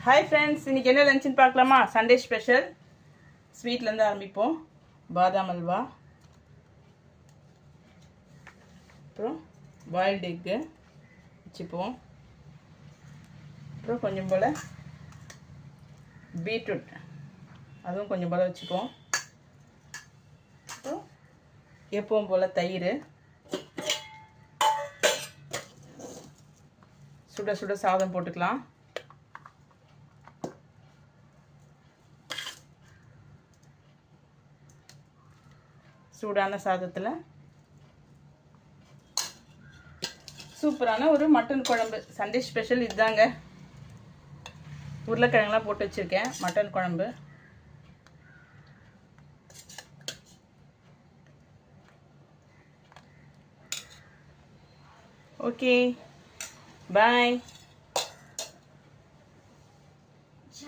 Hi friends, இன்றைக்கி என்ன லஞ்சுன்னு பார்க்கலாமா? சண்டே ஸ்பெஷல் ஸ்வீட்லேருந்து ஆரம்பிப்போம். பாதாம் அல்வா, அப்புறம் பாயில்டு எக்கு வச்சுப்போம். அப்புறம் கொஞ்சம் போல் பீட்ரூட், அதுவும் கொஞ்சம் போல் வச்சுப்போம். அப்புறம் எப்பவும் போல் தயிர், சுட சுட சாதம் போட்டுக்கலாம். சூடான சாதத்தில் சூப்பரான ஒரு மட்டன் குழம்பு. சண்டே ஸ்பெஷல் இதுதாங்க. உருளைக்கிழங்குலாம் போட்டு வச்சுருக்கேன். மட்டன் குழம்பு. ஓகே, பாய்.